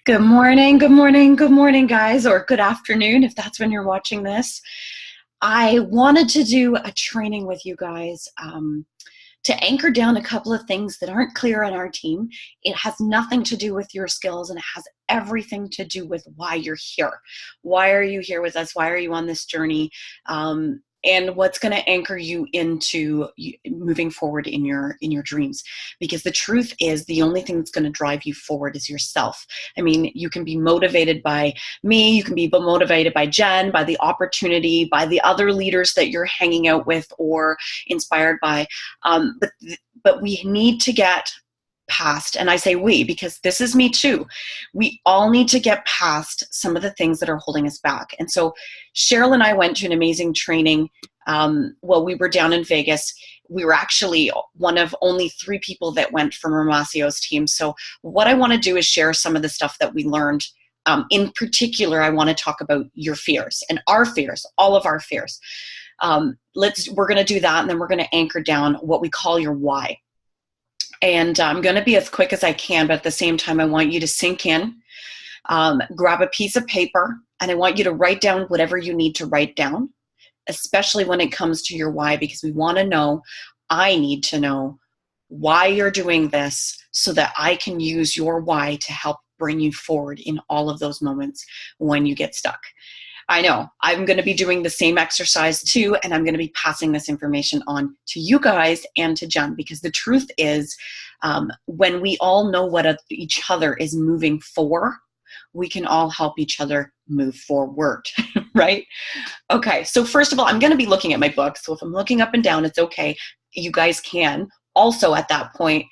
Good morning, good morning, good morning, guys, or good afternoon if that's when you're watching this. I wanted to do a training with you guys to anchor down a couple of things that aren't clear on our team. It has nothing to do with your skills, and it has everything to do with why you're here. Why are you here with us? Why are you on this journey? And what's going to anchor you into moving forward in your dreams, because the truth is the only thing that's going to drive you forward is yourself. I mean, you can be motivated by me, you can be motivated by Jen, by the opportunity, by the other leaders that you're hanging out with or inspired by, but we need to get past, and I say we because this is me too, we all need to get past some of the things that are holding us back. And so Cheryl and I went to an amazing training. We were down in Vegas. We were actually one of only 3 people that went from Ramacio's team. So what I want to do is share some of the stuff that we learned. In particular, I want to talk about your fears and our fears, all of our fears. We're going to do that, and then we're going to anchor down what we call your why. And I'm going to be as quick as I can, but at the same time, I want you to sink in, grab a piece of paper, and I want you to write down whatever you need to write down, especially when it comes to your why, because we want to know, I need to know why you're doing this so that I can use your why to help bring you forward in all of those moments when you get stuck. I know I'm going to be doing the same exercise too, and I'm going to be passing this information on to you guys and to Jen, because the truth is, when we all know what each other is moving for, we can all help each other move forward, right? Okay, so first of all, I'm going to be looking at my book. So if I'm looking up and down, it's okay. You guys can also at that point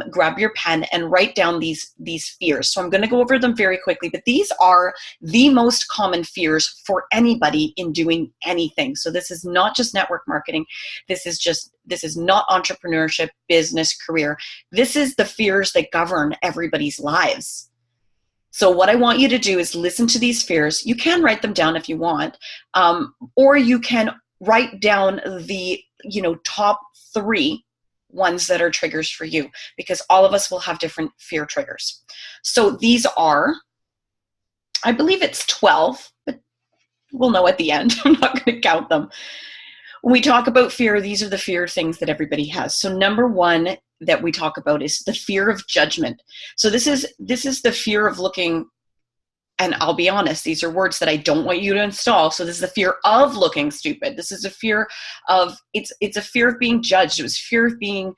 grab your pen and write down these fears. So I'm going to go over them very quickly, but these are the most common fears for anybody in doing anything. So this is not just network marketing. This is not entrepreneurship, business, career. This is the fears that govern everybody's lives. So what I want you to do is listen to these fears. You can write them down if you want, or you can write down the top 3 ones that are triggers for you, because all of us will have different fear triggers. So these are, I believe it's 12, but we'll know at the end. I'm not going to count them. When we talk about fear, these are the fear things that everybody has. So number 1 that we talk about is the fear of judgment. So this is the fear of looking, and I'll be honest, these are words that I don't want you to install. So this is the fear of looking stupid. This is a fear of, it's a fear of being judged. It was fear of being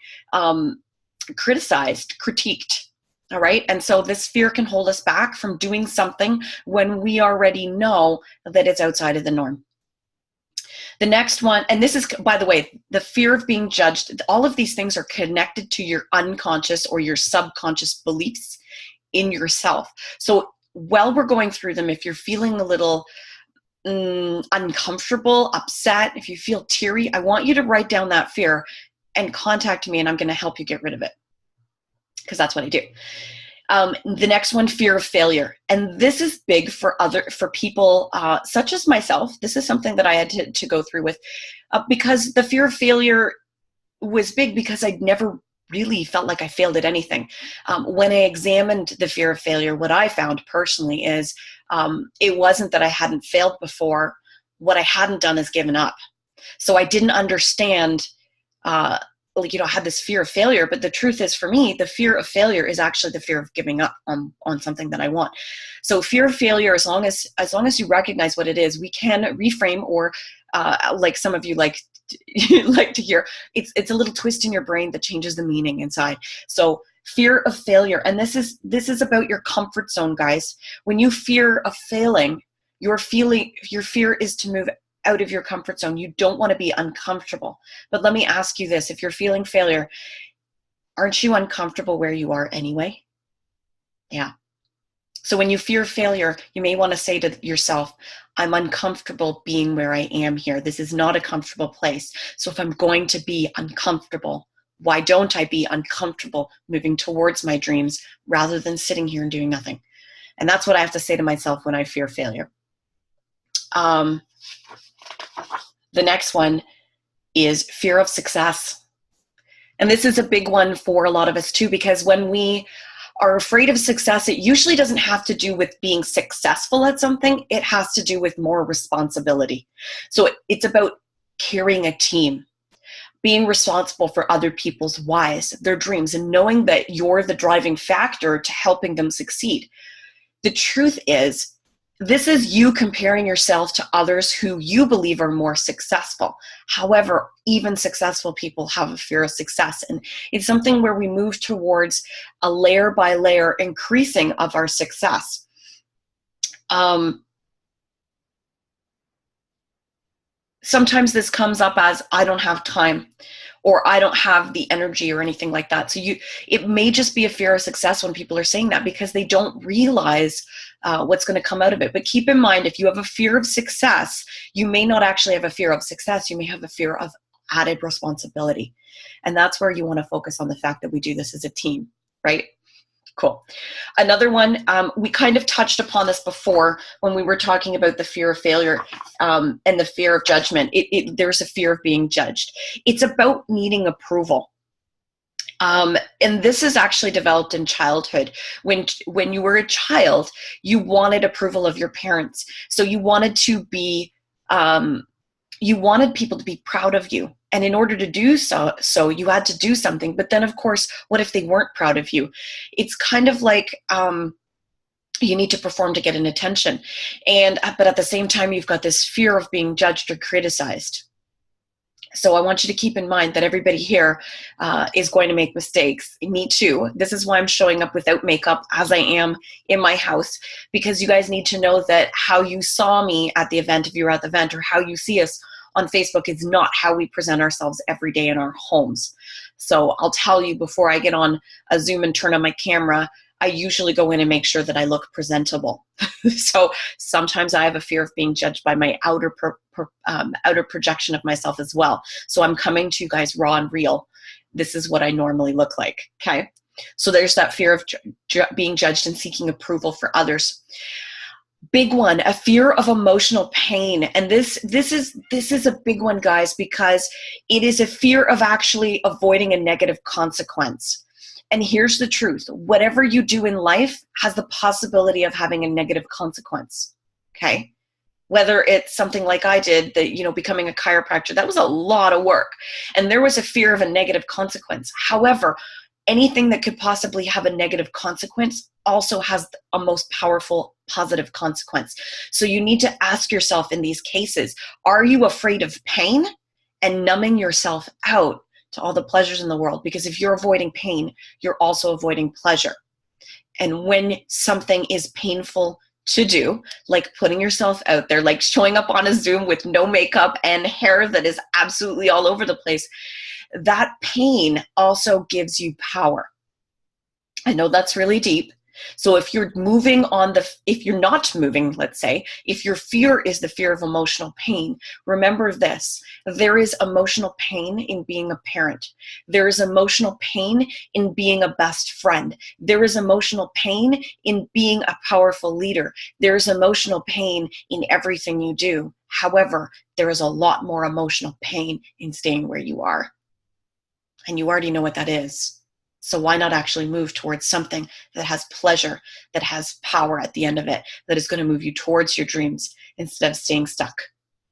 criticized, critiqued. All right. And so this fear can hold us back from doing something when we already know that it's outside of the norm. The next one, and this is, by the way, the fear of being judged. All of these things are connected to your unconscious or your subconscious beliefs in yourself. So while we're going through them, if you're feeling a little uncomfortable, upset, if you feel teary, I want you to write down that fear and contact me, and I'm going to help you get rid of it, because that's what I do. The next one, fear of failure. And this is big for people such as myself. This is something that I had to go through with, because the fear of failure was big because I'd never really felt like I failed at anything. When I examined the fear of failure, what I found personally is it wasn't that I hadn't failed before. What I hadn't done is given up. So I didn't understand, I had this fear of failure, but the truth is, for me, the fear of failure is actually the fear of giving up on something that I want. So fear of failure, as long as you recognize what it is, we can reframe, or like some of you like to hear, it's a little twist in your brain that changes the meaning inside. So fear of failure, and this is about your comfort zone, guys. When you fear of failing, your fear is to move out of your comfort zone. You don't want to be uncomfortable. But let me ask you this: if you're feeling failure, aren't you uncomfortable where you are anyway? Yeah. So when you fear failure, you may want to say to yourself, I'm uncomfortable being where I am here. This is not a comfortable place. So if I'm going to be uncomfortable, why don't I be uncomfortable moving towards my dreams rather than sitting here and doing nothing? And that's what I have to say to myself when I fear failure. The next one is fear of success. And this is a big one for a lot of us too, because when we are afraid of success, it usually doesn't have to do with being successful at something. It has to do with more responsibility. So it's about carrying a team, being responsible for other people's whys, their dreams, and knowing that you're the driving factor to helping them succeed. The truth is, this is you comparing yourself to others who you believe are more successful. However, even successful people have a fear of success. And it's something where we move towards a layer by layer increasing of our success. Sometimes this comes up as, I don't have time, or I don't have the energy, or anything like that. So it may just be a fear of success when people are saying that, because they don't realize what's going to come out of it. But keep in mind, if you have a fear of success, you may not actually have a fear of success. You may have a fear of added responsibility. And that's where you want to focus on the fact that we do this as a team, right? Cool. Another one, we kind of touched upon this before when we were talking about the fear of failure and the fear of judgment. There's a fear of being judged. It's about needing approval. And this is actually developed in childhood. When you were a child, you wanted approval of your parents. So you wanted to be, you wanted people to be proud of you. And in order to do so you had to do something. But then, of course, what if they weren't proud of you? It's kind of like you need to perform to get an attention. But at the same time, you've got this fear of being judged or criticized. So I want you to keep in mind that everybody here is going to make mistakes. Me too. This is why I'm showing up without makeup as I am in my house, because you guys need to know that how you saw me at the event, if you were at the event, or how you see us on Facebook, is not how we present ourselves every day in our homes. So I'll tell you, before I get on a Zoom and turn on my camera, I usually go in and make sure that I look presentable. So sometimes I have a fear of being judged by my outer projection of myself as well. So I'm coming to you guys raw and real. This is what I normally look like, okay? So there's that fear of being judged and seeking approval for others. Big one, a fear of emotional pain. And this is a big one, guys, because it is a fear of actually avoiding a negative consequence. And here's the truth. Whatever you do in life has the possibility of having a negative consequence, okay? Whether it's something like I did, that, becoming a chiropractor, that was a lot of work. And there was a fear of a negative consequence. However, anything that could possibly have a negative consequence also has a most powerful positive consequence. So you need to ask yourself in these cases, are you afraid of pain and numbing yourself out to all the pleasures in the world? Because if you're avoiding pain, you're also avoiding pleasure. And when something is painful to do, like putting yourself out there, like showing up on a Zoom with no makeup and hair that is absolutely all over the place, that pain also gives you power. I know that's really deep. So if you're if you're not moving, let's say, if your fear is the fear of emotional pain, remember this: there is emotional pain in being a parent. There is emotional pain in being a best friend. There is emotional pain in being a powerful leader. There is emotional pain in everything you do. However, there is a lot more emotional pain in staying where you are. And you already know what that is. So why not actually move towards something that has pleasure, that has power at the end of it, that is going to move you towards your dreams instead of staying stuck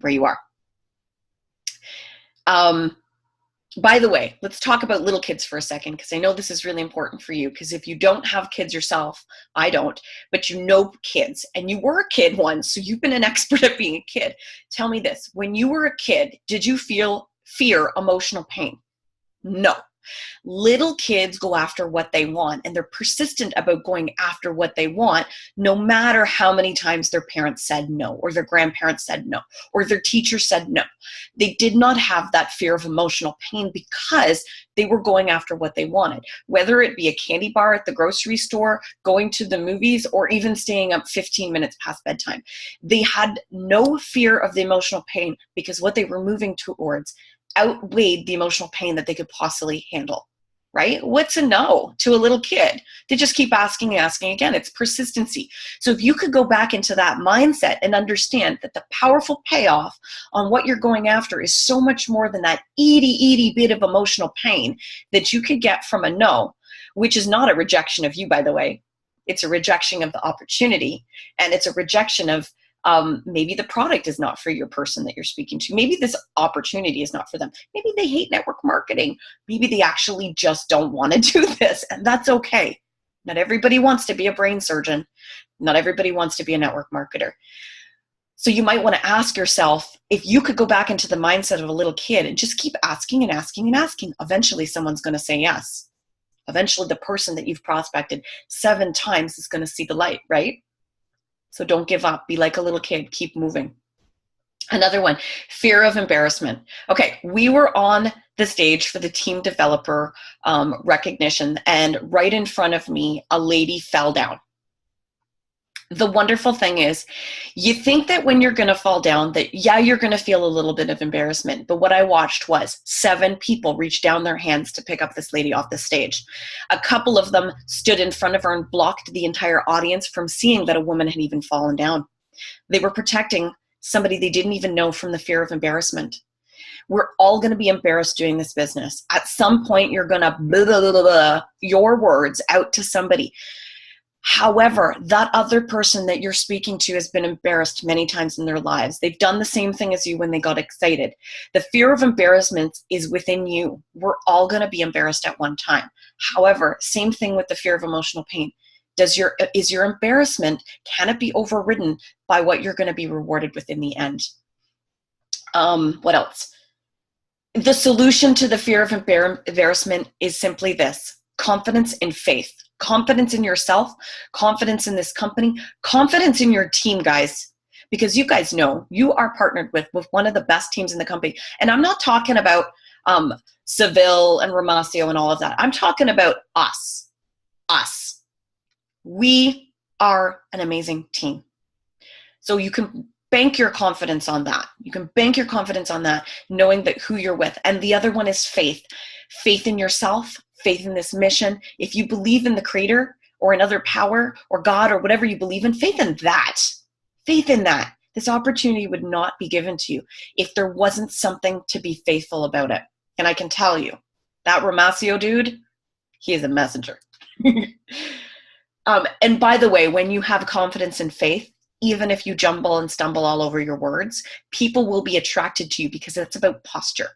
where you are? By the way, let's talk about little kids for a second, because I know this is really important for you, because if you don't have kids yourself, I don't, but you know kids, and you were a kid once, so you've been an expert at being a kid. Tell me this: when you were a kid, did you fear emotional pain? No. Little kids go after what they want, and they're persistent about going after what they want, no matter how many times their parents said no, or their grandparents said no, or their teacher said no. They did not have that fear of emotional pain because they were going after what they wanted, whether it be a candy bar at the grocery store, going to the movies, or even staying up 15 minutes past bedtime. They had no fear of the emotional pain because what they were moving towards outweighed the emotional pain that they could possibly handle, right? What's a no to a little kid? They just keep asking and asking again. It's persistency. So if you could go back into that mindset and understand that the powerful payoff on what you're going after is so much more than that itty bit of emotional pain that you could get from a no, which is not a rejection of you, by the way. It's a rejection of the opportunity, and it's a rejection of maybe the product is not for your person that you're speaking to. Maybe this opportunity is not for them. Maybe they hate network marketing. Maybe they actually just don't want to do this, and that's okay. Not everybody wants to be a brain surgeon. Not everybody wants to be a network marketer. So you might want to ask yourself, if you could go back into the mindset of a little kid and just keep asking and asking and asking, eventually someone's going to say yes. Eventually the person that you've prospected 7 times is going to see the light, right? So don't give up. Be like a little kid. Keep moving. Another one, fear of embarrassment. Okay, we were on the stage for the team developer recognition, and right in front of me, a lady fell down. The wonderful thing is, you think that when you're going to fall down that, yeah, you're going to feel a little bit of embarrassment. But what I watched was 7 people reach down their hands to pick up this lady off the stage. A couple of them stood in front of her and blocked the entire audience from seeing that a woman had even fallen down. They were protecting somebody they didn't even know from the fear of embarrassment. We're all going to be embarrassed doing this business. At some point, you're going to blah, blah, blah, blah, your words out to somebody. However, that other person that you're speaking to has been embarrassed many times in their lives. They've done the same thing as you when they got excited. The fear of embarrassment is within you. We're all going to be embarrassed at one time. However, same thing with the fear of emotional pain. Is your embarrassment, can it be overridden by what you're going to be rewarded with in the end? What else? The solution to the fear of embarrassment is simply this: confidence and faith. Confidence in yourself, confidence in this company, confidence in your team, guys. Because you guys know you are partnered with one of the best teams in the company. And I'm not talking about Seville and Ramasio and all of that. I'm talking about us. Us. We are an amazing team. So you can bank your confidence on that. You can bank your confidence on that, knowing that who you're with. And the other one is faith. Faith in yourself, faith in this mission. If you believe in the creator or another power or God or whatever you believe in, faith in that. Faith in that. This opportunity would not be given to you if there wasn't something to be faithful about it. And I can tell you, that Ramasio dude, he is a messenger. And by the way, when you have confidence and faith, even if you jumble and stumble all over your words, people will be attracted to you because it's about posture.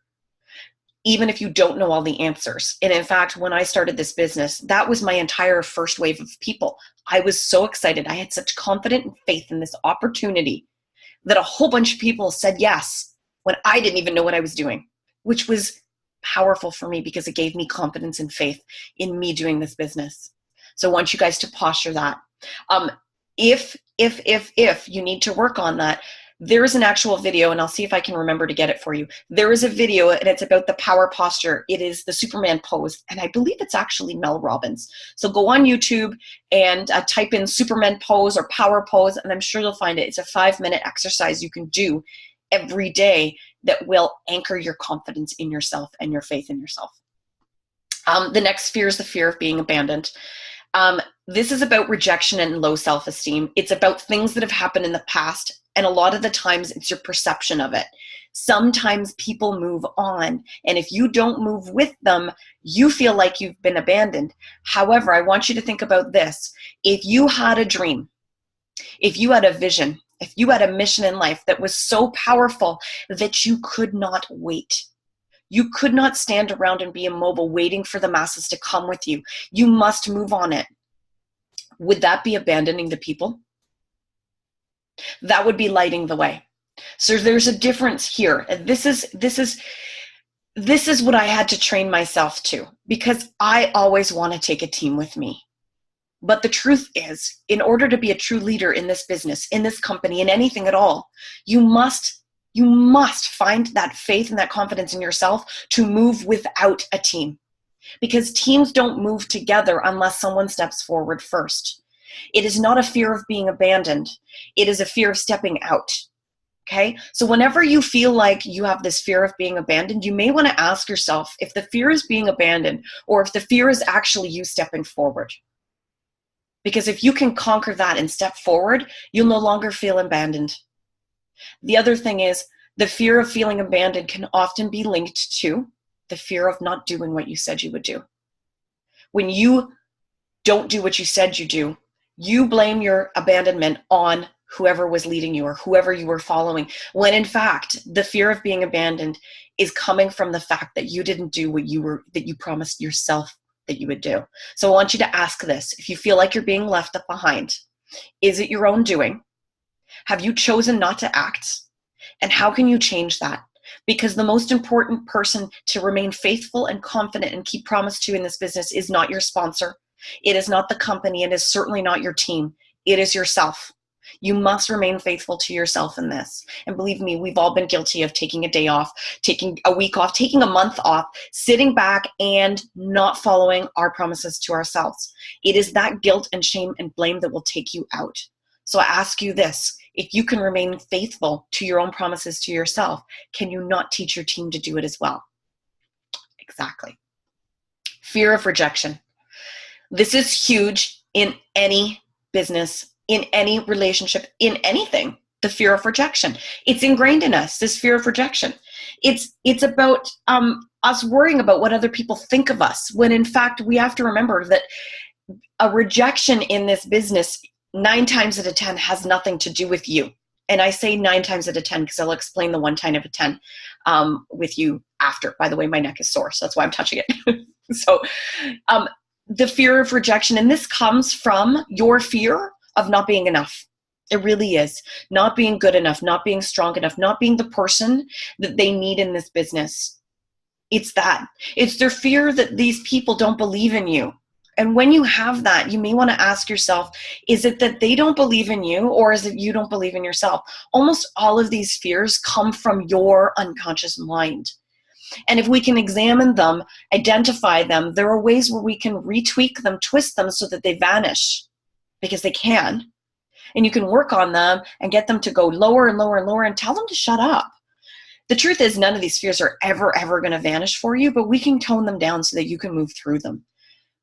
Even if you don't know all the answers. And in fact, when I started this business, that was my entire first wave of people. I was so excited. I had such confidence and faith in this opportunity that a whole bunch of people said yes when I didn't even know what I was doing, which was powerful for me because it gave me confidence and faith in me doing this business. So I want you guys to posture that. If you need to work on that, there is an actual video, and I'll see if I can remember to get it for you. There is a video, and it's about the power posture. It is the Superman pose, and I believe it's actually Mel Robbins. So go on YouTube and type in Superman pose or power pose, and I'm sure you'll find it. It's a 5-minute exercise you can do every day that will anchor your confidence in yourself and your faith in yourself. The next fear is the fear of being abandoned. This is about rejection and low self-esteem. It's about things that have happened in the past, and a lot of the times it's your perception of it. Sometimes people move on, and if you don't move with them, you feel like you've been abandoned. However, I want you to think about this. If you had a dream, if you had a vision, if you had a mission in life that was so powerful that you could not wait, you could not stand around and be immobile waiting for the masses to come with you. You must move on it. Would that be abandoning the people? That would be lighting the way. So there's a difference here. This is what I had to train myself to, because I always want to take a team with me. But the truth is, in order to be a true leader in this business, in this company, in anything at all, you must find that faith and that confidence in yourself to move without a team. Because teams don't move together unless someone steps forward first. It is not a fear of being abandoned. It is a fear of stepping out. Okay? So whenever you feel like you have this fear of being abandoned, you may want to ask yourself if the fear is being abandoned or if the fear is actually you stepping forward. Because if you can conquer that and step forward, you'll no longer feel abandoned. The other thing is, the fear of feeling abandoned can often be linked to the fear of not doing what you said you would do. when you don't do what you said you do, you blame your abandonment on whoever was leading you or whoever you were following, when in fact, the fear of being abandoned is coming from the fact that you didn't do what that you promised yourself that you would do. So I want you to ask this. If you feel like you're being left behind, is it your own doing? Have you chosen not to act? And how can you change that? Because the most important person to remain faithful and confident and keep promise to in this business is not your sponsor. It is not the company. It is certainly not your team. It is yourself. You must remain faithful to yourself in this. And believe me, we've all been guilty of taking a day off, taking a week off, taking a month off, sitting back and not following our promises to ourselves. It is that guilt and shame and blame that will take you out. So I ask you this, if you can remain faithful to your own promises to yourself, can you not teach your team to do it as well? Exactly. Fear of rejection. This is huge in any business, in any relationship, in anything. The fear of rejection. It's ingrained in us, this fear of rejection. It's about us worrying about what other people think of us, when in fact we have to remember that a rejection in this business 9 times out of 10 has nothing to do with you. And I say 9 times out of 10 because I'll explain the 1 time out of 10 with you after. By the way, my neck is sore, so that's why I'm touching it. So the fear of rejection, and this comes from your fear of not being enough. It really is. Not being good enough, not being strong enough, not being the person that they need in this business. It's that. It's their fear that these people don't believe in you. And when you have that, you may want to ask yourself, is it that they don't believe in you, or is it you don't believe in yourself? Almost all of these fears come from your unconscious mind. And if we can examine them, identify them, there are ways where we can retweak them, twist them so that they vanish, because they can. And you can work on them and get them to go lower and lower and lower and tell them to shut up. The truth is, none of these fears are ever going to vanish for you, but we can tone them down so that you can move through them.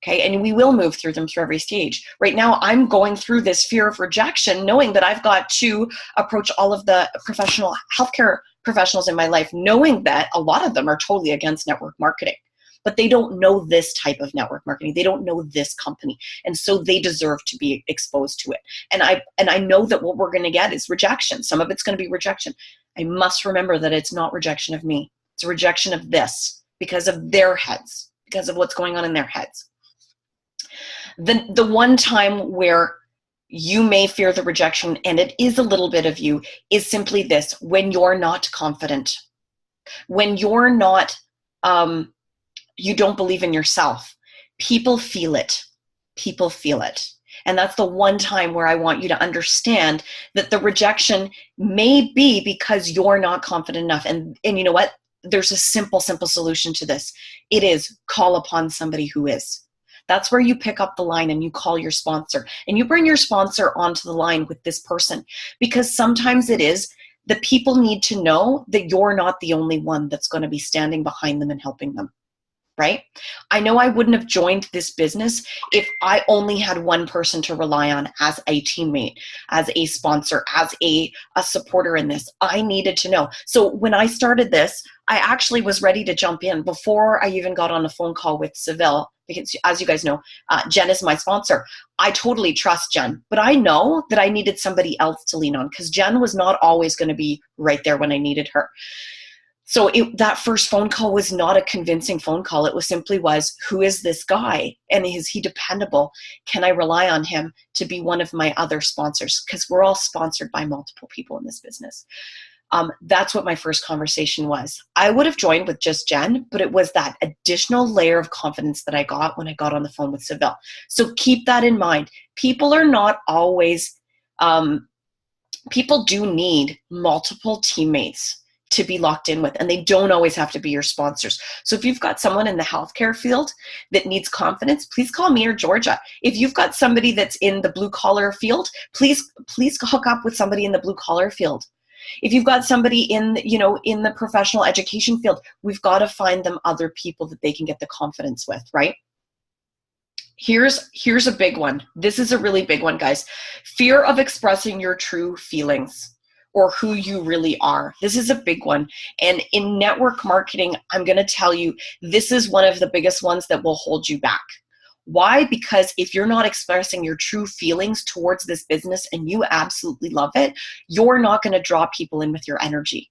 Okay, and we will move through them through every stage. Right now, I'm going through this fear of rejection, knowing that I've got to approach all of the professional healthcare professionals in my life, knowing that a lot of them are totally against network marketing, but they don't know this type of network marketing. They don't know this company, and so they deserve to be exposed to it. And I know that what we're going to get is rejection. Some of it's going to be rejection. I must remember that it's not rejection of me. It's a rejection of this because of their heads, because of what's going on in their heads. The one time where you may fear the rejection, and it is a little bit of you, is simply this: when you're not confident, when you're not, you don't believe in yourself. People feel it. People feel it. And that's the one time where I want you to understand that the rejection may be because you're not confident enough. And you know what? There's a simple solution to this. It is call upon somebody who is. That's where you pick up the line and you call your sponsor and you bring your sponsor onto the line with this person, because sometimes it is the people need to know that you're not the only one that's going to be standing behind them and helping them, right? I know I wouldn't have joined this business if I only had one person to rely on as a teammate, as a sponsor, as a supporter in this. I needed to know. So when I started this, I actually was ready to jump in before I even got on a phone call with Seville, because as you guys know, Jen is my sponsor. I totally trust Jen, but I know that I needed somebody else to lean on, because Jen was not always going to be right there when I needed her. So that first phone call was not a convincing phone call. It was simply who is this guy? And is he dependable? Can I rely on him to be one of my other sponsors? Because we're all sponsored by multiple people in this business. That's what my first conversation was. I would have joined with just Jen, but it was that additional layer of confidence that I got when I got on the phone with Seville. So keep that in mind. People are not always, people do need multiple teammates to be locked in with, and they don't always have to be your sponsors. So if you've got someone in the healthcare field that needs confidence, please call me or Georgia. If you've got somebody that's in the blue collar field, please hook up with somebody in the blue collar field. If you've got somebody in the professional education field, we've got to find them other people that they can get the confidence with, right? Here's a big one. This is a really big one, guys. Fear of expressing your true feelings or who you really are. This is a big one. And in network marketing, I'm going to tell you, this is one of the biggest ones that will hold you back. Why? Because if you're not expressing your true feelings towards this business and you absolutely love it, you're not going to draw people in with your energy.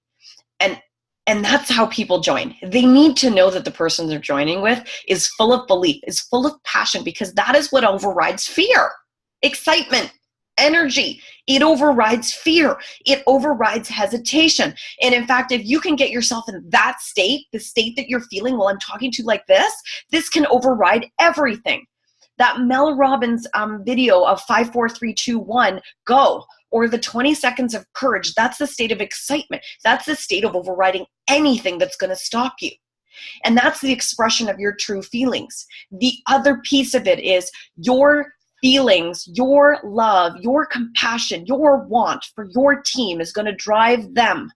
And that's how people join. They need to know that the person they're joining with is full of belief, is full of passion, because that is what overrides fear. Excitement, energy. It overrides fear. It overrides hesitation. And in fact, if you can get yourself in that state, the state that you're feeling while I'm talking to you like this can override everything. That Mel Robbins video of 5, 4, 3, 2, 1, go, or the 20 seconds of courage, that's the state of excitement. That's the state of overriding anything that's going to stop you. And that's the expression of your true feelings. The other piece of it is your feelings, your love, your compassion, your want for your team is going to drive them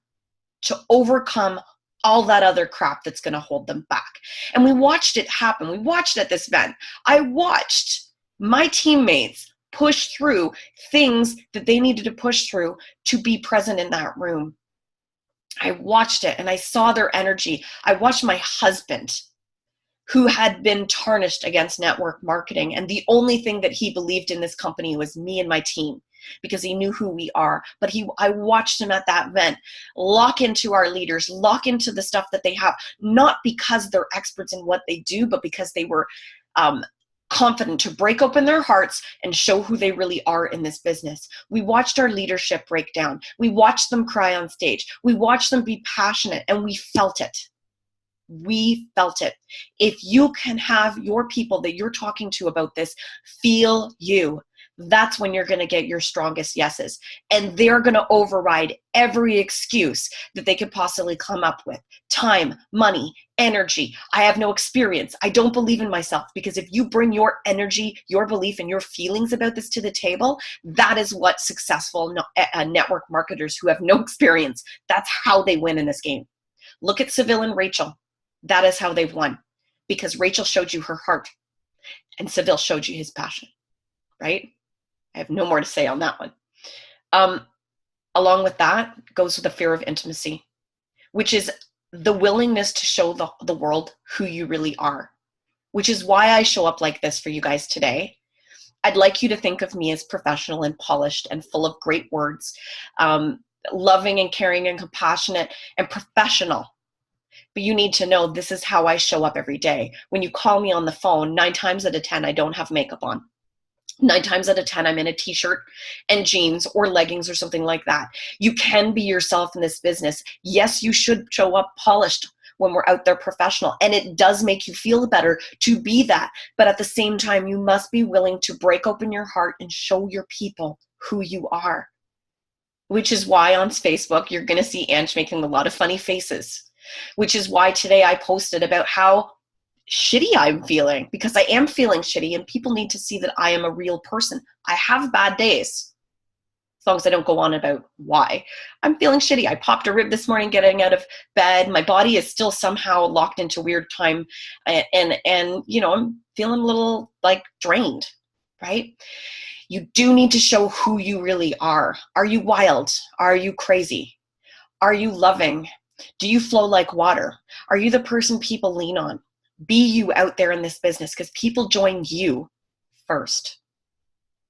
to overcome all that other crap that's going to hold them back. And we watched it happen. We watched at this event. I watched my teammates push through things that they needed to push through to be present in that room. I watched it and I saw their energy. I watched my husband, who had been tarnished against network marketing, and the only thing that he believed in this company was me and my team, because he knew who we are. But I watched him at that event lock into our leaders, lock into the stuff that they have, not because they're experts in what they do, but because they were confident to break open their hearts and show who they really are in this business. We watched our leadership break down. We watched them cry on stage. We watched them be passionate, and we felt it. We felt it. If you can have your people that you're talking to about this feel you, that's when you're going to get your strongest yeses. And they're going to override every excuse that they could possibly come up with. Time, money, energy. I have no experience. I don't believe in myself. Because if you bring your energy, your belief, and your feelings about this to the table, that is what successful network marketers who have no experience, that's how they win in this game. Look at Seville and Rachel. That is how they've won. Because Rachel showed you her heart and Seville showed you his passion, right? I have no more to say on that one. Along with that goes the fear of intimacy, which is the willingness to show the world who you really are, which is why I show up like this for you guys today. I'd like you to think of me as professional and polished and full of great words, loving and caring and compassionate and professional. But you need to know this is how I show up every day. When you call me on the phone, 9 times out of 10, I don't have makeup on. 9 times out of 10, I'm in a t-shirt and jeans or leggings or something like that. You can be yourself in this business. Yes, you should show up polished when we're out there professional. And it does make you feel better to be that. But at the same time, you must be willing to break open your heart and show your people who you are. Which is why on Facebook, you're going to see Ange making a lot of funny faces. Which is why today I posted about how shitty I'm feeling, because I am feeling shitty and people need to see that I am a real person. I have bad days, as long as I don't go on about why. I'm feeling shitty. I popped a rib this morning getting out of bed. My body is still somehow locked into weird time, and you know, I'm feeling a little like drained, right? You do need to show who you really are. Are you wild? Are you crazy? Are you loving? Do you flow like water? Are you the person people lean on? Be you out there in this business, because people join you first.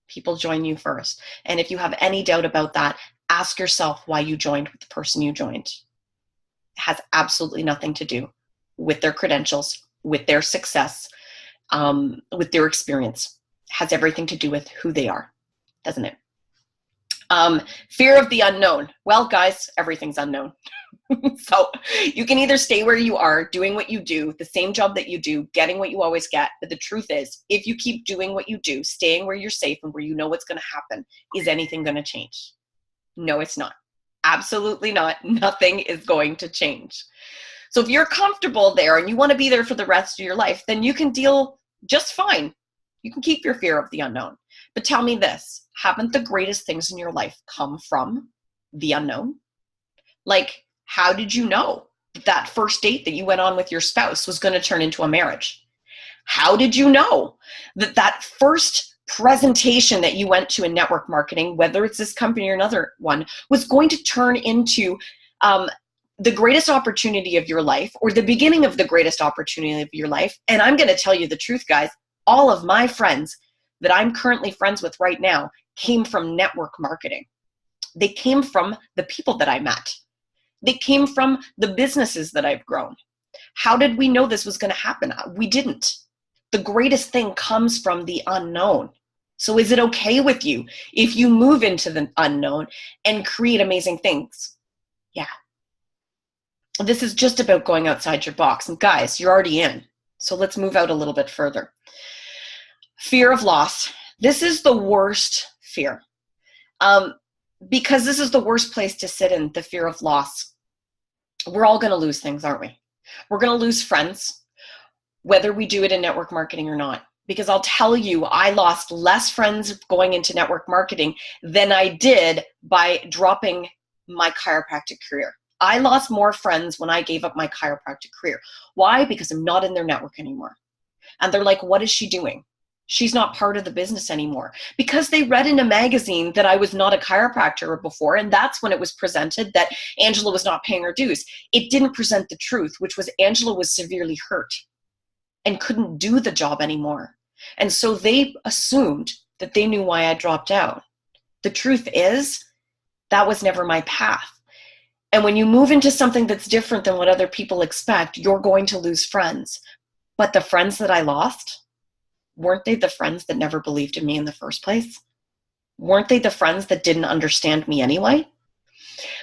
People join you first. And if you have any doubt about that, ask yourself why you joined with the person you joined. It has absolutely nothing to do with their credentials, with their success, with their experience. It has everything to do with who they are, doesn't it? Fear of the unknown. Well, guys, everything's unknown. So you can either stay where you are, doing what you do, the same job that you do, getting what you always get. But the truth is, if you keep doing what you do, staying where you're safe and where you know what's going to happen, is anything going to change? No, it's not. Absolutely not. Nothing is going to change. So if you're comfortable there and you want to be there for the rest of your life, then you can deal just fine. You can keep your fear of the unknown. But tell me this, haven't the greatest things in your life come from the unknown? Like, how did you know that first date that you went on with your spouse was going to turn into a marriage? How did you know that that first presentation that you went to in network marketing, whether it's this company or another one, was going to turn into the greatest opportunity of your life, or the beginning of the greatest opportunity of your life? And I'm going to tell you the truth, guys, All of my friends that I'm currently friends with right now came from network marketing. They came from the people that I met. They came from the businesses that I've grown. How did we know this was going to happen? We didn't. The greatest thing comes from the unknown. So is it okay with you if you move into the unknown and create amazing things? Yeah. This is just about going outside your box. And guys, you're already in. So let's move out a little bit further. Fear of loss. This is the worst fear. Because this is the worst place to sit in, the fear of loss. We're all going to lose things, aren't we? We're going to lose friends, whether we do it in network marketing or not. Because I'll tell you, I lost less friends going into network marketing than I did by dropping my chiropractic career. I lost more friends when I gave up my chiropractic career. Why? Because I'm not in their network anymore. And they're like, what is she doing? She's not part of the business anymore. Because they read in a magazine that I was not a chiropractor before, and that's when it was presented that Angela was not paying her dues. It didn't present the truth, which was Angela was severely hurt and couldn't do the job anymore. And so they assumed that they knew why I dropped out. The truth is, that was never my path. And when you move into something that's different than what other people expect, you're going to lose friends. But the friends that I lost, weren't they the friends that never believed in me in the first place? Weren't they the friends that didn't understand me anyway?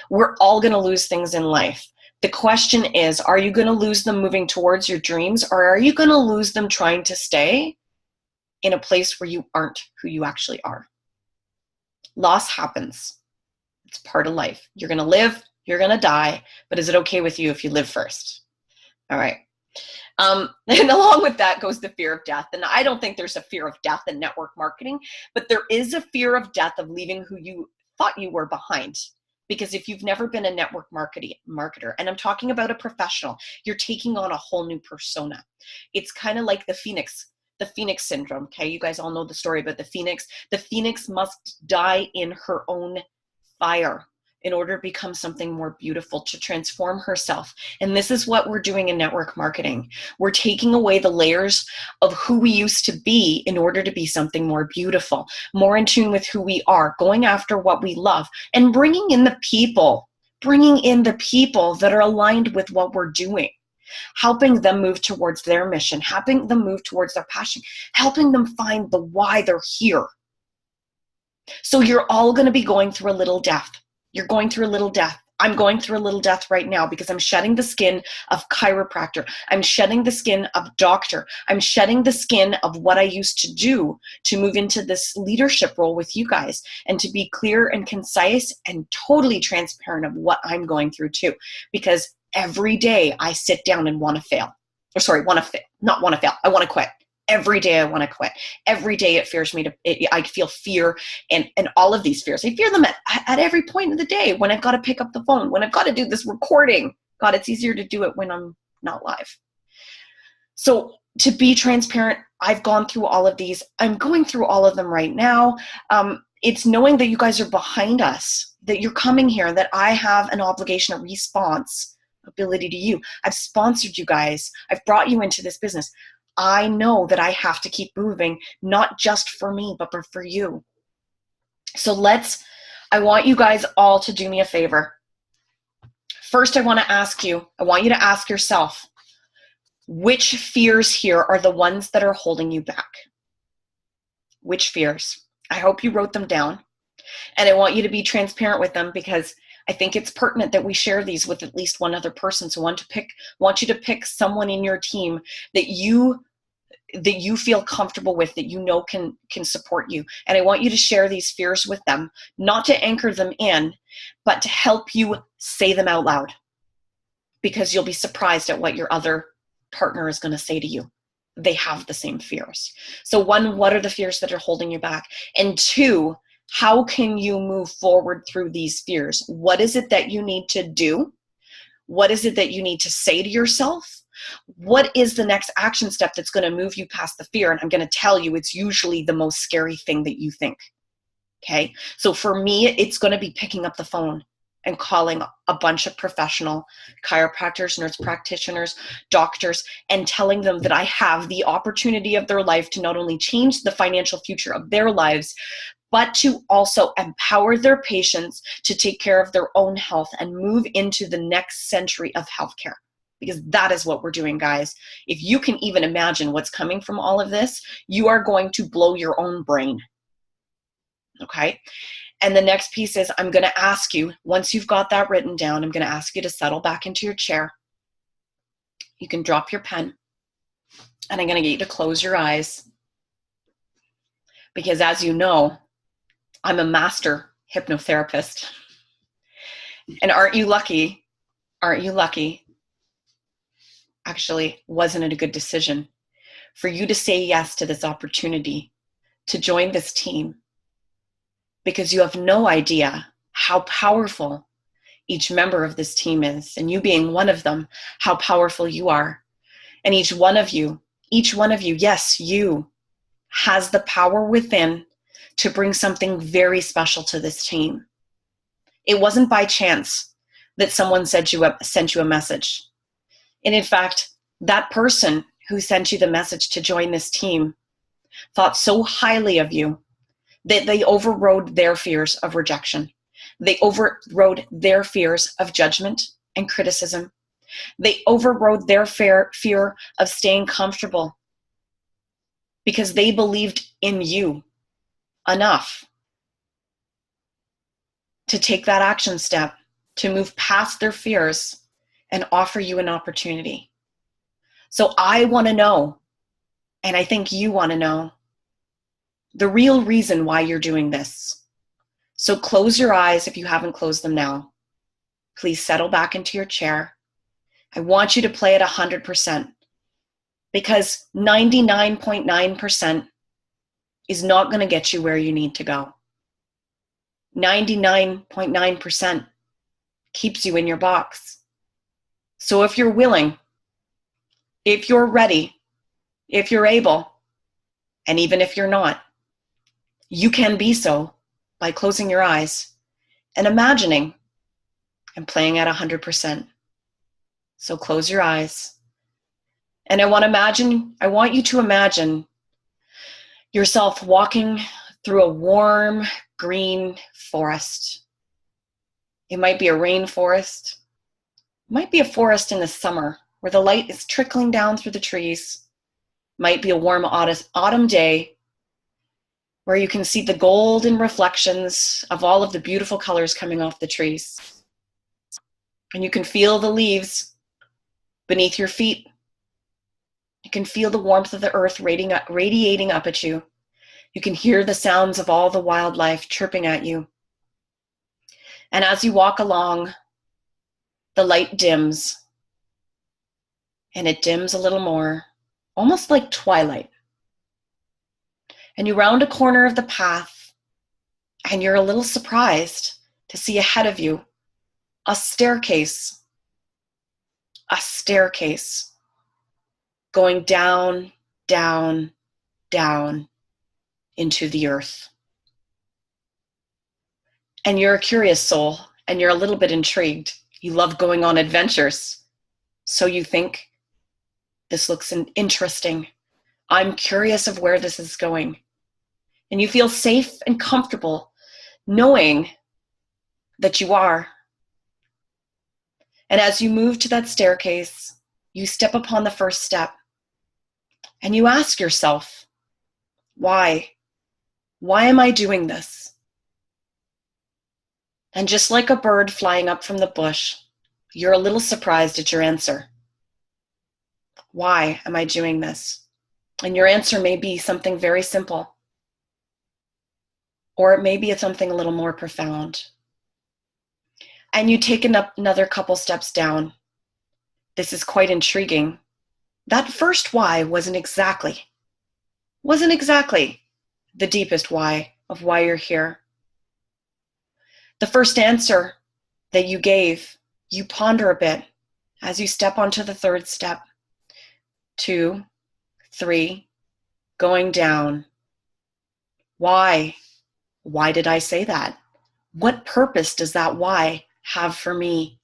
We're all going to lose things in life. The question is, are you going to lose them moving towards your dreams, or are you going to lose them trying to stay in a place where you aren't who you actually are? Loss happens. It's part of life. You're going to live, you're going to die, but is it okay with you if you live first? All right. And along with that goes the fear of death. And I don't think there's a fear of death in network marketing, but there is a fear of death of leaving who you thought you were behind. Because if you've never been a network marketer, and I'm talking about a professional, you're taking on a whole new persona. It's kind of like the phoenix syndrome. Okay, you guys all know the story about the phoenix. The phoenix must die in her own fire in order to become something more beautiful, to transform herself. And this is what we're doing in network marketing. We're taking away the layers of who we used to be in order to be something more beautiful, more in tune with who we are, going after what we love, and bringing in the people that are aligned with what we're doing, helping them move towards their mission, helping them move towards their passion, helping them find the why they're here. So you're all going to be going through a little death. You're going through a little death. I'm going through a little death right now because I'm shedding the skin of chiropractor. I'm shedding the skin of doctor. I'm shedding the skin of what I used to do to move into this leadership role with you guys and to be clear and concise and totally transparent of what I'm going through too. Because every day I sit down and want to fail. I want to quit. Every day I want to quit. Every day it fears me I feel fear and all of these fears. I fear them at every point of the day, when I've got to pick up the phone, when I've got to do this recording. God, it's easier to do it when I'm not live. So to be transparent, I've gone through all of these. I'm going through all of them right now. It's knowing that you guys are behind us, that you're coming here, that I have an obligation, a responsibility to you. I've sponsored you guys. I've brought you into this business. I know that I have to keep moving, not just for me, but for you. So I want you guys all to do me a favor. First, I want you to ask yourself, which fears here are the ones that are holding you back? Which fears? I hope you wrote them down. And I want you to be transparent with them, because I think it's pertinent that we share these with at least one other person. So I want you to pick someone in your team that you feel comfortable with, that you know can support you. And I want you to share these fears with them, not to anchor them in, but to help you say them out loud, because you'll be surprised at what your other partner is going to say to you. They have the same fears. So one, what are the fears that are holding you back? And two, how can you move forward through these fears? What is it that you need to do? What is it that you need to say to yourself? What is the next action step that's going to move you past the fear? And I'm going to tell you, it's usually the most scary thing that you think. Okay. So for me, it's going to be picking up the phone. and calling a bunch of professional chiropractors, nurse practitioners, doctors, and telling them that I have the opportunity of their life to not only change the financial future of their lives, but to also empower their patients to take care of their own health and move into the next century of healthcare. Because that is what we're doing, guys. If you can even imagine what's coming from all of this, you are going to blow your own brain. Okay? And the next piece is I'm going to ask you, once you've got that written down, I'm going to ask you to settle back into your chair. You can drop your pen. And I'm going to get you to close your eyes. Because as you know, I'm a master hypnotherapist. And aren't you lucky? Aren't you lucky? Actually, wasn't it a good decision for you to say yes to this opportunity to join this team? Because you have no idea how powerful each member of this team is, and you being one of them, how powerful you are. And each one of you, yes, you, has the power within to bring something very special to this team. It wasn't by chance that someone sent you a message. And in fact, that person who sent you the message to join this team thought so highly of you that they overrode their fears of rejection. They overrode their fears of judgment and criticism. They overrode their fear of staying comfortable because they believed in you enough to take that action step, to move past their fears and offer you an opportunity. So I want to know, and I think you want to know, the real reason why you're doing this. So close your eyes if you haven't closed them now. Please settle back into your chair. I want you to play at 100% because 99.9% is not going to get you where you need to go. 99.9% keeps you in your box. So if you're willing, if you're ready, if you're able, and even if you're not, you can be so by closing your eyes and imagining and playing at 100%. So close your eyes. And I want you to imagine yourself walking through a warm green forest. It might be a rainforest. It might be a forest in the summer where the light is trickling down through the trees. It might be a warm autumn day where you can see the golden reflections of all of the beautiful colors coming off the trees. And you can feel the leaves beneath your feet. You can feel the warmth of the earth radiating up at you. You can hear the sounds of all the wildlife chirping at you. And as you walk along, the light dims. And it dims a little more, almost like twilight. And you round a corner of the path, and you're a little surprised to see ahead of you a staircase going down, down, down into the earth. And you're a curious soul, and you're a little bit intrigued. You love going on adventures. So you think, this looks interesting. I'm curious of where this is going. And you feel safe and comfortable knowing that you are. And as you move to that staircase, you step upon the first step and you ask yourself, why? Why am I doing this? And just like a bird flying up from the bush, you're a little surprised at your answer. Why am I doing this? And your answer may be something very simple. Or it may be something a little more profound. And you take another couple steps down. This is quite intriguing. That first why wasn't exactly the deepest why of why you're here. The first answer that you gave, you ponder a bit as you step onto the third step. 2, 3, going down. Why? Why did I say that? What purpose does that why have for me?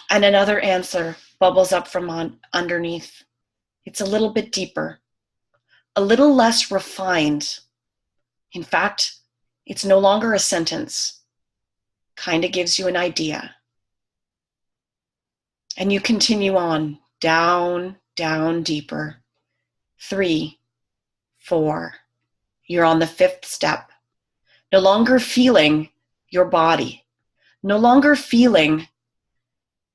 And another answer bubbles up from underneath. It's a little bit deeper, a little less refined. In fact, it's no longer a sentence. Kind of gives you an idea. And you continue on, down, down deeper. 3, 4. You're on the 5th step. No longer feeling your body. No longer feeling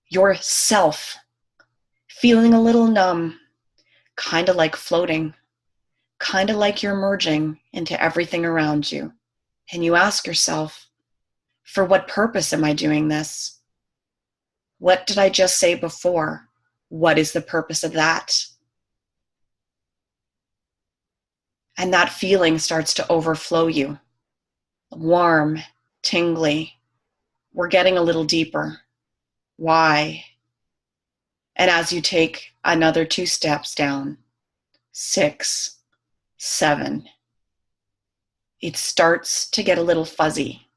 yourself. Feeling a little numb. Kind of like floating. Kind of like you're merging into everything around you. And you ask yourself, for what purpose am I doing this? What did I just say before? What is the purpose of that? And that feeling starts to overflow you. Warm, tingly. We're getting a little deeper. Why? And as you take another 2 steps down, 6, 7, it starts to get a little fuzzy.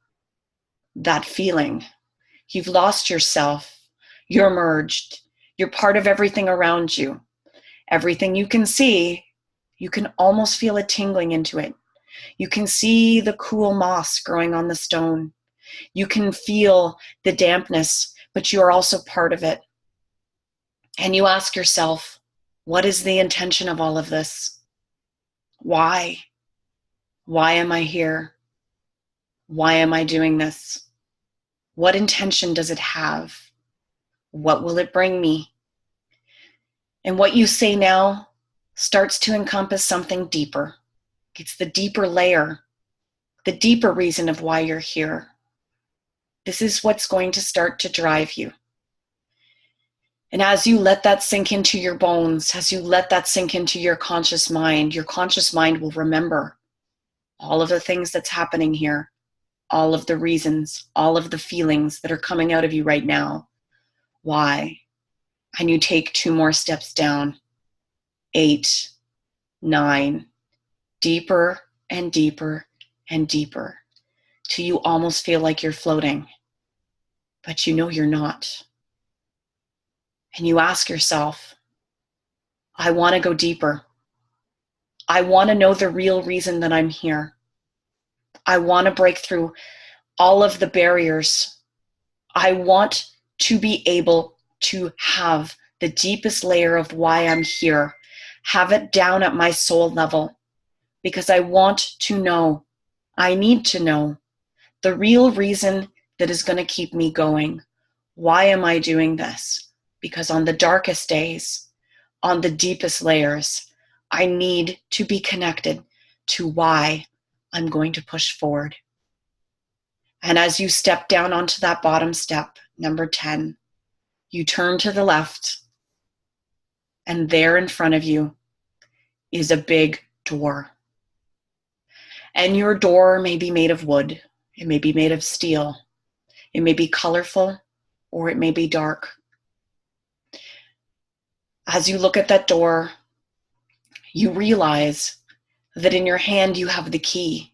That feeling. You've lost yourself. You're merged. You're part of everything around you. Everything you can see, you can almost feel it tingling into it. You can see the cool moss growing on the stone. You can feel the dampness, but you are also part of it. And you ask yourself, what is the intention of all of this? Why? Why am I here? Why am I doing this? What intention does it have? What will it bring me? And what you say now starts to encompass something deeper. It's the deeper layer, the deeper reason of why you're here. This is what's going to start to drive you. And as you let that sink into your bones, as you let that sink into your conscious mind will remember all of the things that's happening here, all of the reasons, all of the feelings that are coming out of you right now. Why? And you take 2 more steps down. 8, 9, deeper and deeper and deeper, till you almost feel like you're floating, but you know you're not. And you ask yourself, I want to go deeper. I want to know the real reason that I'm here. I want to break through all of the barriers. I want to be able to have the deepest layer of why I'm here, have it down at my soul level, because I want to know, I need to know the real reason that is going to keep me going. Why am I doing this? Because on the darkest days, on the deepest layers, I need to be connected to why I'm going to push forward. And as you step down onto that bottom step, number 10, you turn to the left, and there in front of you is a big door. And your door may be made of wood, it may be made of steel, it may be colorful, or it may be dark. As you look at that door, you realize that in your hand you have the key.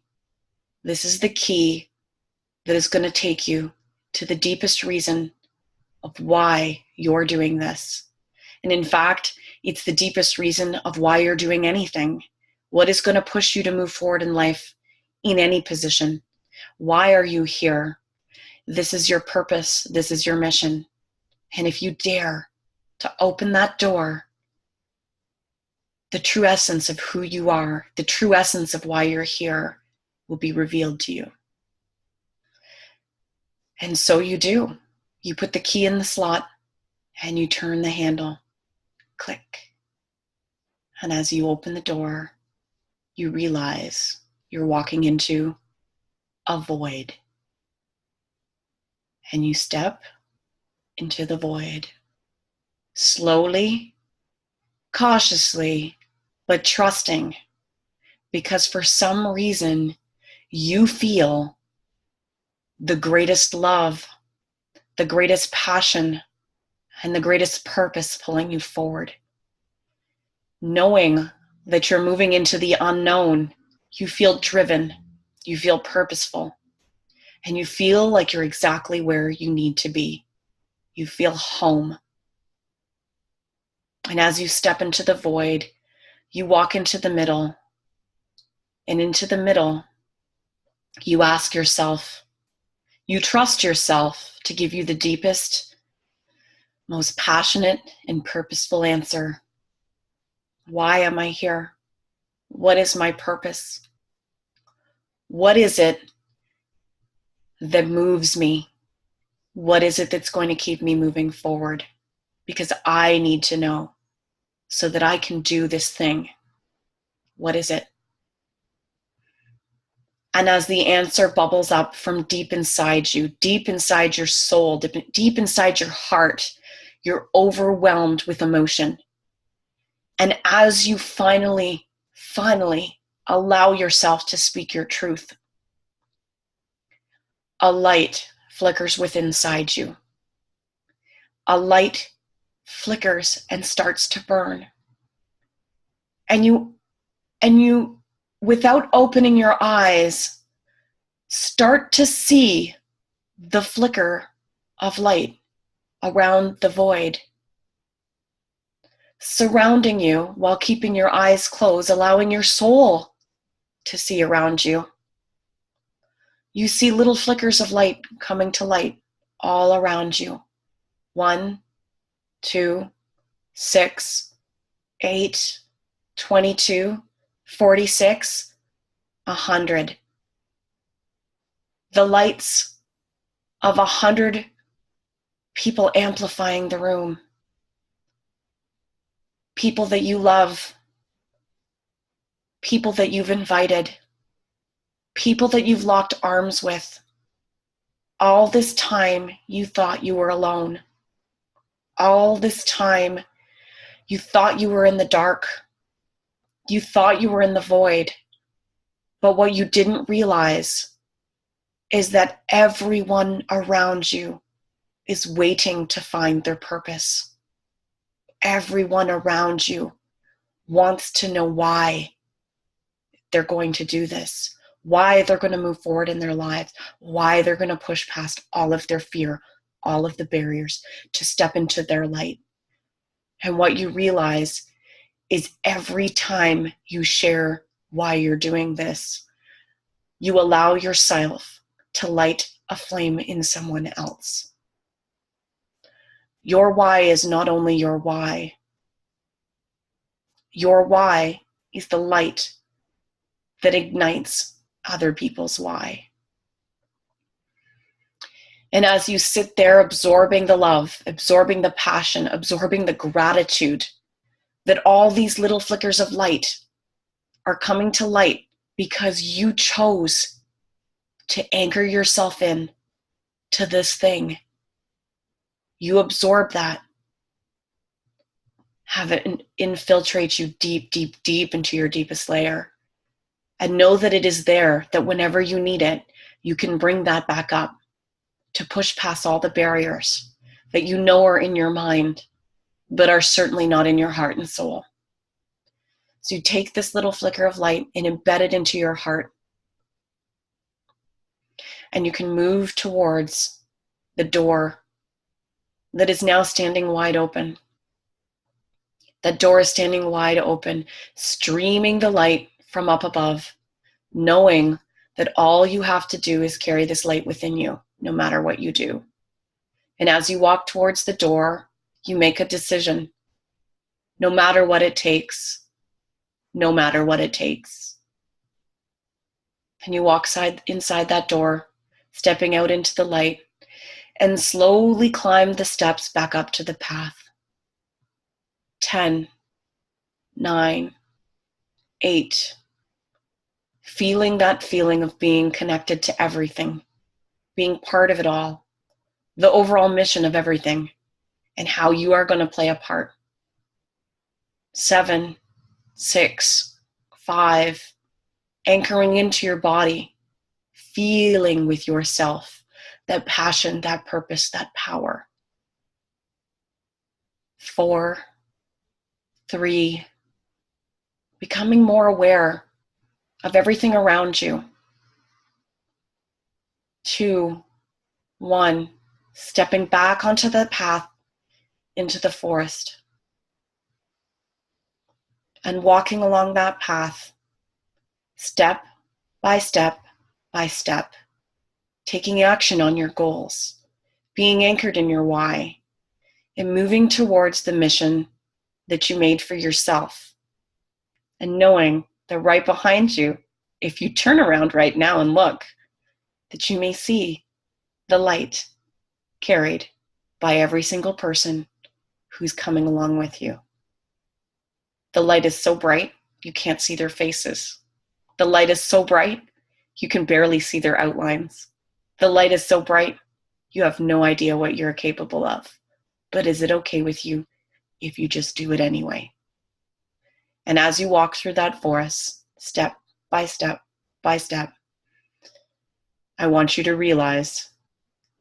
This is the key that is going to take you to the deepest reason of why you're doing this. And in fact, it's the deepest reason of why you're doing anything. What is going to push you to move forward in life in any position? Why are you here? This is your purpose. This is your mission. And if you dare to open that door, the true essence of who you are, the true essence of why you're here will be revealed to you. And so you do. You put the key in the slot and you turn the handle. Click. And as you open the door, you realize you're walking into a void. And you step into the void. Slowly, cautiously, but trusting. Because for some reason, you feel the greatest love, the greatest passion, and the greatest purpose pulling you forward. Knowing that you're moving into the unknown, you feel driven, you feel purposeful. and you feel like you're exactly where you need to be. You feel home. And as you step into the void, you walk into the middle. And into the middle, you ask yourself, you trust yourself to give you the deepest, most passionate and purposeful answer. Why am I here? What is my purpose? What is it that moves me? What is it that's going to keep me moving forward? Because I need to know so that I can do this thing. What is it? And as the answer bubbles up from deep inside you, deep inside your soul, deep inside your heart, you're overwhelmed with emotion. And as you finally allow yourself to speak your truth, a light flickers within inside you. A light flickers and starts to burn. And you, without opening your eyes, start to see the flicker of light around the void, surrounding you while keeping your eyes closed, allowing your soul to see around you. You see little flickers of light coming to light all around you. 1, 2, 6, 8, 22, 46, 100. The lights of 100 people amplifying the room. People that you love. People that you've invited. People that you've locked arms with. All this time you thought you were alone. All this time you thought you were in the dark. You thought you were in the void. But what you didn't realize is that everyone around you is waiting to find their purpose. Everyone around you wants to know why they're going to do this, why they're going to move forward in their lives, why they're going to push past all of their fear, all of the barriers to step into their light. And what you realize is every time you share why you're doing this, you allow yourself to light a flame in someone else. Your why is not only your why. Your why is the light that ignites other people's why. And as you sit there absorbing the love, absorbing the passion, absorbing the gratitude, that all these little flickers of light are coming to light because you chose to anchor yourself in to this thing. You absorb that. Have it infiltrate you deep, deep, deep into your deepest layer. And know that it is there, that whenever you need it, you can bring that back up to push past all the barriers that you know are in your mind, but are certainly not in your heart and soul. So you take this little flicker of light and embed it into your heart. And you can move towards the door that is now standing wide open. That door is standing wide open, streaming the light from up above, knowing that all you have to do is carry this light within you, no matter what you do. And as you walk towards the door, you make a decision. No matter what it takes. No matter what it takes. And you walk inside that door, stepping out into the light, and slowly climb the steps back up to the path. 10, 9, 8. Feeling that feeling of being connected to everything, being part of it all, the overall mission of everything, and how you are going to play a part. 7, 6, 5, anchoring into your body, feeling with yourself that passion, that purpose, that power. 4, 3, becoming more aware of everything around you. 2, 1. Stepping back onto the path into the forest and walking along that path, step by step by step, taking action on your goals, being anchored in your why, and moving towards the mission that you made for yourself. And knowing that right behind you, if you turn around right now and look, that you may see the light carried by every single person who's coming along with you. The light is so bright, you can't see their faces. The light is so bright, you can barely see their outlines. The light is so bright, you have no idea what you're capable of. But is it okay with you if you just do it anyway? And as you walk through that forest, step by step by step, I want you to realize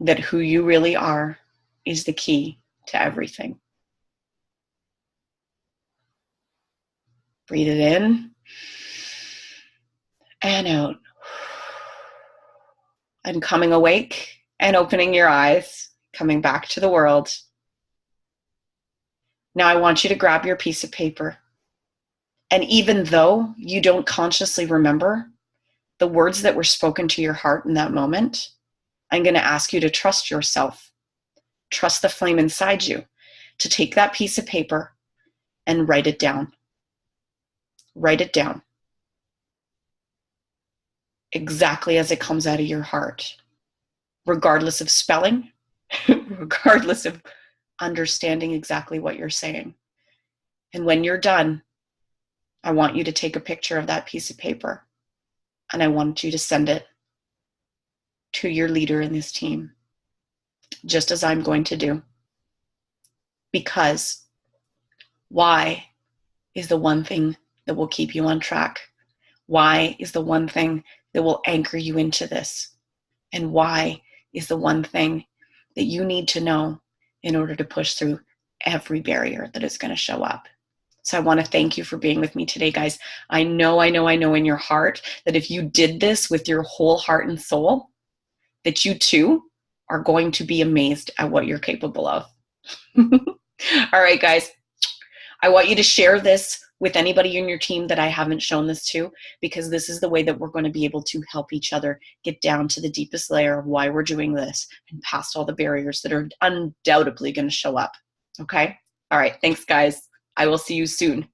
that who you really are is the key to everything. Breathe it in and out. And coming awake and opening your eyes, coming back to the world. Now I want you to grab your piece of paper. And even though you don't consciously remember the words that were spoken to your heart in that moment, I'm going to ask you to trust yourself. Trust the flame inside you to take that piece of paper and write it down. Write it down. Exactly as it comes out of your heart, regardless of spelling, regardless of understanding exactly what you're saying. And when you're done, I want you to take a picture of that piece of paper and I want you to send it to your leader in this team, just as I'm going to do. Because why is the one thing that will keep you on track? Why is the one thing that will anchor you into this? And why is the one thing that you need to know in order to push through every barrier that is going to show up? So I want to thank you for being with me today, guys. I know in your heart that if you did this with your whole heart and soul, that you too are going to be amazed at what you're capable of. All right, guys. I want you to share this with anybody in your team that I haven't shown this to, because this is the way that we're going to be able to help each other get down to the deepest layer of why we're doing this and past all the barriers that are undoubtedly going to show up. Okay? All right. Thanks, guys. I will see you soon.